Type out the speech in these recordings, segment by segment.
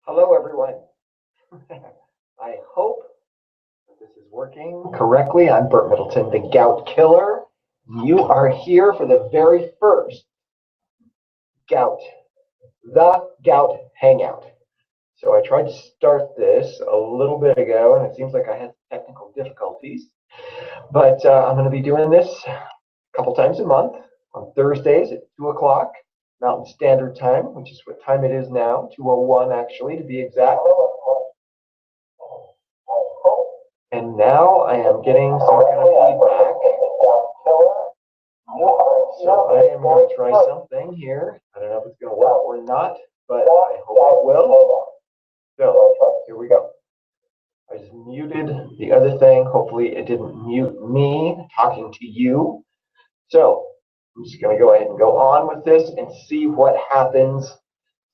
Hello, everyone. I hope that this is working correctly. I'm Burt Middleton, the Gout Killer. You are here for the very first Gout, the Gout Hangout. So I tried to start this a little bit ago, and it seems like I had technical difficulties. But I'm going to be doing this a couple times a month on Thursdays at 2 o'clock Mountain Standard Time, which is what time it is now, 2:01 actually to be exact. And now I am getting some kind of feedback. So I am going to try something here. I don't know if it's going to work or not, but I hope it will. So here we go. I just muted the other thing. Hopefully it didn't mute me talking to you. So I'm just going to go ahead and go on with this and see what happens.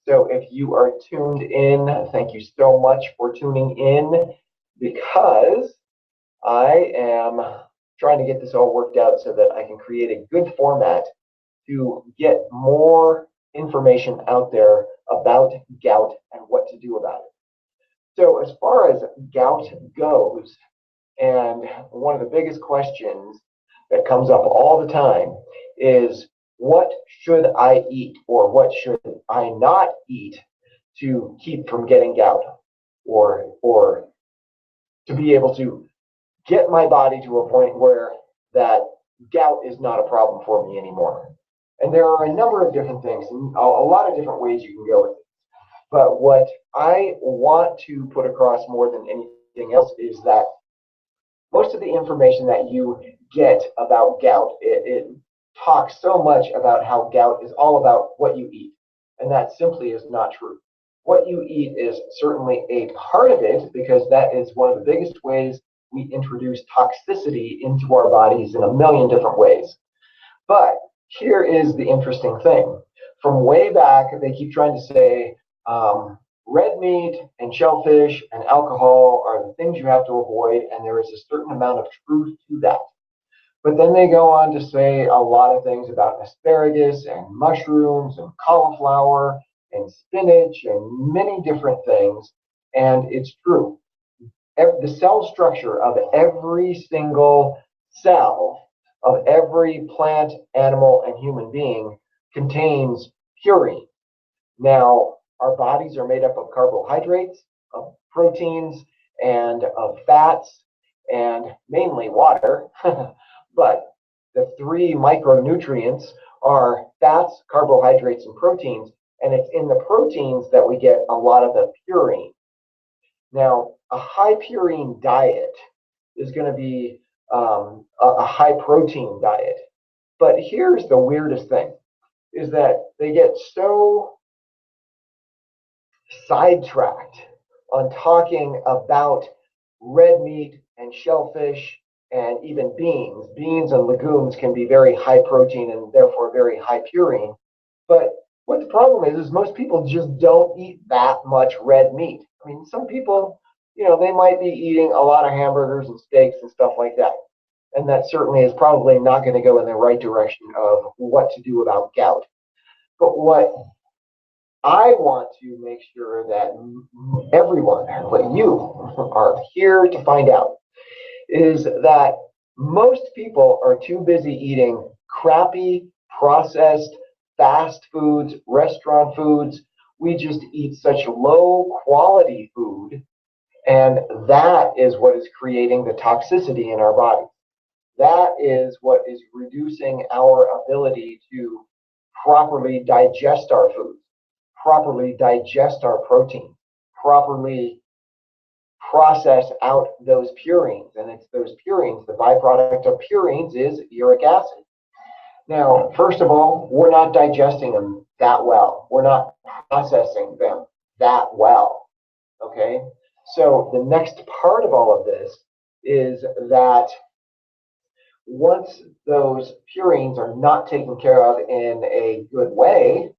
So if you are tuned in, thank you so much for tuning in, because I am trying to get this all worked out so that I can create a good format to get more information out there about gout and what to do about it. So as far as gout goes, and one of the biggest questions that comes up all the time is, what should I eat or what should I not eat to keep from getting gout, or to be able to get my body to a point where that gout is not a problem for me anymore. And there are a number of different things and a lot of different ways you can go with it. But what I want to put across more than anything else is that most of the information that you get about gout, it talks so much about how gout is all about what you eat. And that simply is not true. What you eat is certainly a part of it, because that is one of the biggest ways we introduce toxicity into our bodies in a million different ways. But here is the interesting thing. From way back, they keep trying to say red meat and shellfish and alcohol are the things you have to avoid, and there is a certain amount of truth to that. But then they go on to say a lot of things about asparagus and mushrooms and cauliflower and spinach and many different things, and it's true. The cell structure of every single cell of every plant, animal, and human being contains purine. Now, our bodies are made up of carbohydrates, of proteins, and of fats, and mainly water. But the three micronutrients are fats, carbohydrates, and proteins, and it's in the proteins that we get a lot of the purine. Now, a high purine diet is going to be a high protein diet. But here's the weirdest thing, is that they get so sidetracked on talking about red meat and shellfish and even beans. Beans and legumes can be very high protein and therefore very high purine. But what the problem is most people just don't eat that much red meat. I mean, some people, they might be eating a lot of hamburgers and steaks and stuff like that. And that certainly is probably not going to go in the right direction of what to do about gout. But what I want to make sure that everyone, what you are here to find out, is that most people are too busy eating crappy, processed, fast foods, restaurant foods. We just eat such low quality food, and that is what is creating the toxicity in our body. That is what is reducing our ability to properly digest our foods, properly digest our protein, properly process out those purines. And it's those purines, the byproduct of purines is uric acid. Now, first of all, we're not digesting them that well. We're not processing them that well, okay? So the next part of all of this is that once those purines are not taken care of in a good way,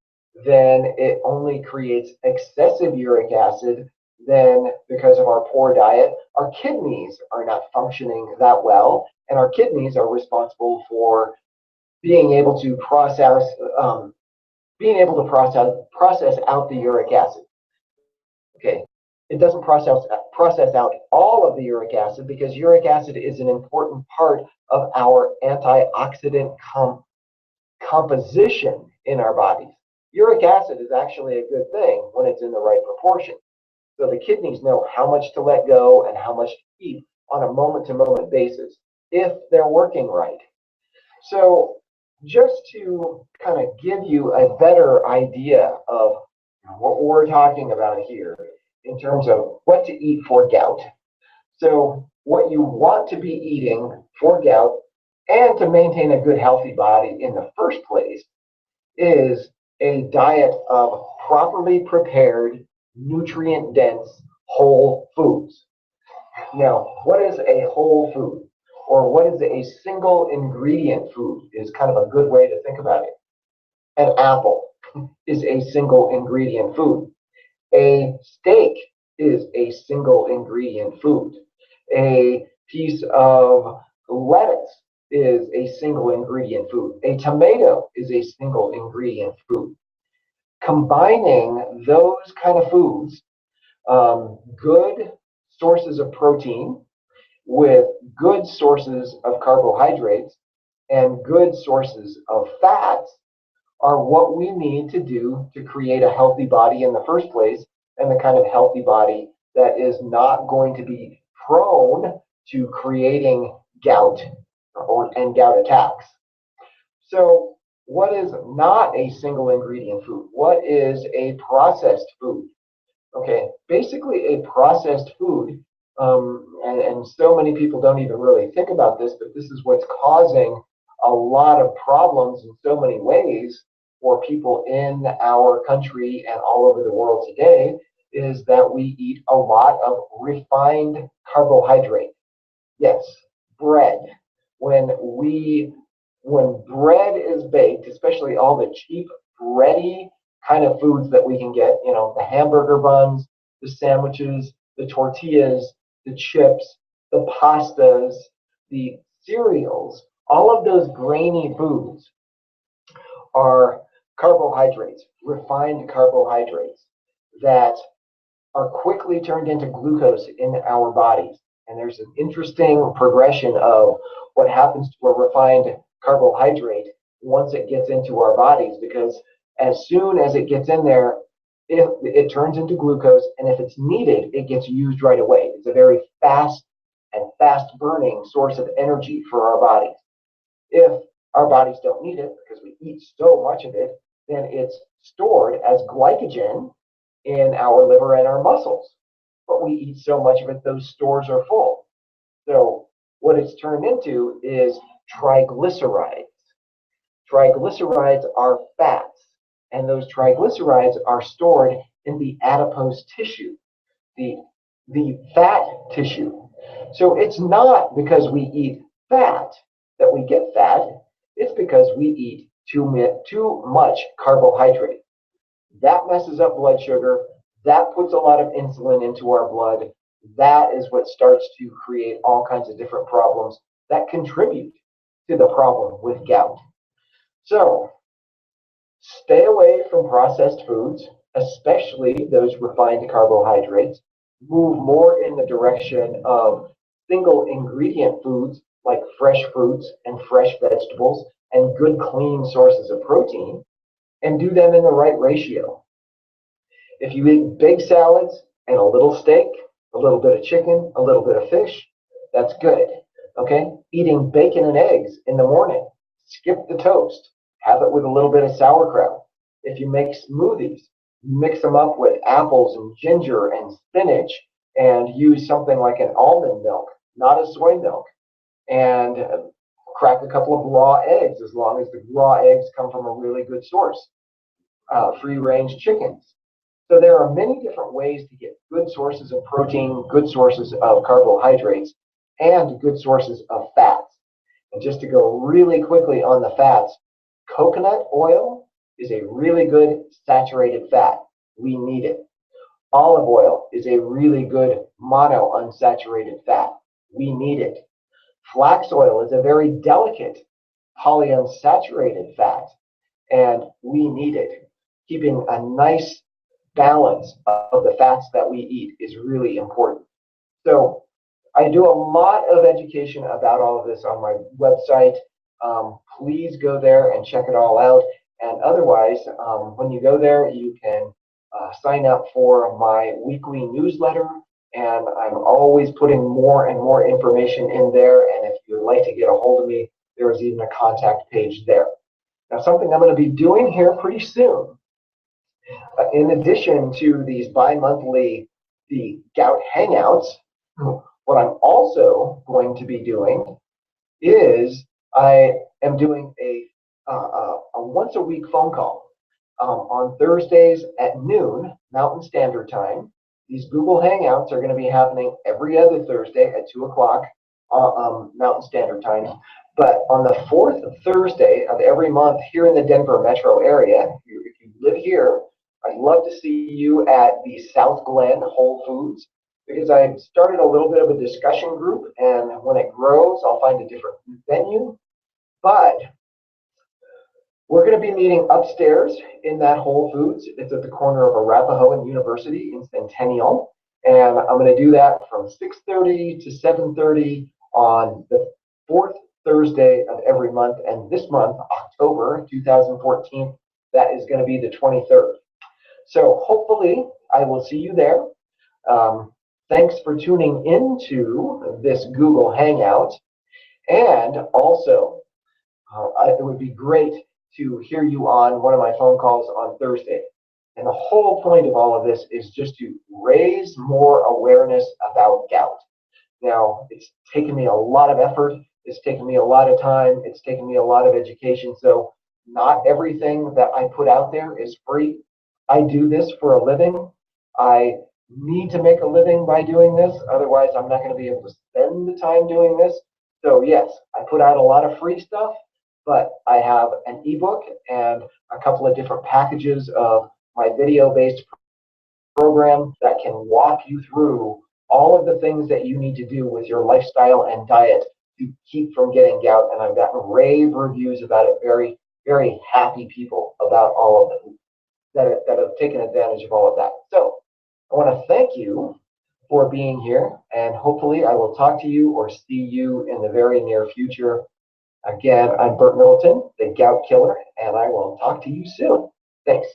then it only creates excessive uric acid. Then, because of our poor diet, our kidneys are not functioning that well, and our kidneys are responsible for being able to process out the uric acid. Okay, it doesn't process out all of the uric acid because uric acid is an important part of our antioxidant composition in our bodies. Uric acid is actually a good thing when it's in the right proportion. So the kidneys know how much to let go and how much to keep on a moment-to-moment basis if they're working right. So just to kind of give you a better idea of what we're talking about here in terms of what to eat for gout. So what you want to be eating for gout and to maintain a good healthy body in the first place is a diet of properly prepared, nutrient-dense whole foods. Now, what is a whole food? Or what is a single ingredient food is kind of a good way to think about it. An apple is a single ingredient food. A steak is a single ingredient food. A piece of lettuce is a single ingredient food. A tomato is a single ingredient food. Combining those kind of foods, good sources of protein with good sources of carbohydrates and good sources of fats are what we need to do to create a healthy body in the first place, and the kind of healthy body that is not going to be prone to creating gout and gout attacks. So what is not a single ingredient food? What is a processed food? Okay, basically a processed food, and so many people don't even really think about this, but this is what's causing a lot of problems in so many ways for people in our country and all over the world today, is that we eat a lot of refined carbohydrate. Yes, bread. When bread is baked, especially all the cheap bready kind of foods that we can get, the hamburger buns, the sandwiches, the tortillas, the chips, the pastas, the cereals, all of those grainy foods are carbohydrates, refined carbohydrates that are quickly turned into glucose in our bodies. And there's an interesting progression of what happens to a refined carbohydrate once it gets into our bodies, because as soon as it gets in there, it turns into glucose, and if it's needed, it gets used right away. It's a very fast burning source of energy for our bodies. If our bodies don't need it because we eat so much of it, then it's stored as glycogen in our liver and our muscles. But we eat so much of it, those stores are full. So what it's turned into is triglycerides. Triglycerides are fats, and those triglycerides are stored in the adipose tissue, the fat tissue. So it's not because we eat fat that we get fat, it's because we eat too much carbohydrate. That messes up blood sugar. That puts a lot of insulin into our blood. That is what starts to create all kinds of different problems that contribute to the problem with gout. So stay away from processed foods, especially those refined carbohydrates. Move more in the direction of single ingredient foods like fresh fruits and fresh vegetables and good clean sources of protein, and do them in the right ratio. If you eat big salads and a little steak, a little bit of chicken, a little bit of fish, that's good. Okay? Eating bacon and eggs in the morning, skip the toast. Have it with a little bit of sauerkraut. If you make smoothies, mix them up with apples and ginger and spinach, and use something like an almond milk, not a soy milk, and crack a couple of raw eggs, as long as the raw eggs come from a really good source. Free-range chickens. So there are many different ways to get good sources of protein, good sources of carbohydrates, and good sources of fats. And just to go really quickly on the fats, coconut oil is a really good saturated fat. We need it. Olive oil is a really good monounsaturated fat. We need it. Flax oil is a very delicate polyunsaturated fat, and we need it. Keeping a nice balance of the fats that we eat is really important. So I do a lot of education about all of this on my website. Please go there and check it all out. And otherwise, when you go there, you can sign up for my weekly newsletter. And I'm always putting more and more information in there. And if you would like to get a hold of me, there is even a contact page there. Now, something I'm going to be doing here pretty soon, in addition to these bi-monthly the Gout Hangouts, what I'm also going to be doing is I am doing a once a week phone call on Thursdays at noon Mountain Standard Time. These Google Hangouts are going to be happening every other Thursday at 2 o'clock Mountain Standard Time. But on the fourth Thursday of every month here in the Denver metro area, if you live here, I'd love to see you at the South Glen Whole Foods, because I've started a little bit of a discussion group, and when it grows, I'll find a different venue. But we're going to be meeting upstairs in that Whole Foods. It's at the corner of Arapahoe and University in Centennial. And I'm going to do that from 6:30 to 7:30 on the fourth Thursday of every month. And this month, October 2014, that is going to be the 23rd. So hopefully I will see you there. Thanks for tuning into this Google Hangout. And also, it would be great to hear you on one of my phone calls on Thursday. And the whole point of all of this is just to raise more awareness about gout. Now, it's taken me a lot of effort. It's taken me a lot of time. It's taken me a lot of education. So not everything that I put out there is free. I do this for a living. I need to make a living by doing this. Otherwise, I'm not going to be able to spend the time doing this. So yes, I put out a lot of free stuff, but I have an ebook and a couple of different packages of my video-based program that can walk you through all of the things that you need to do with your lifestyle and diet to keep from getting gout. And I've gotten rave reviews about it, very, very happy people about all of it that have taken advantage of all of that. So I want to thank you for being here, and hopefully I will talk to you or see you in the very near future. Again, I'm Burt Middleton, the Gout Killer, and I will talk to you soon. Thanks.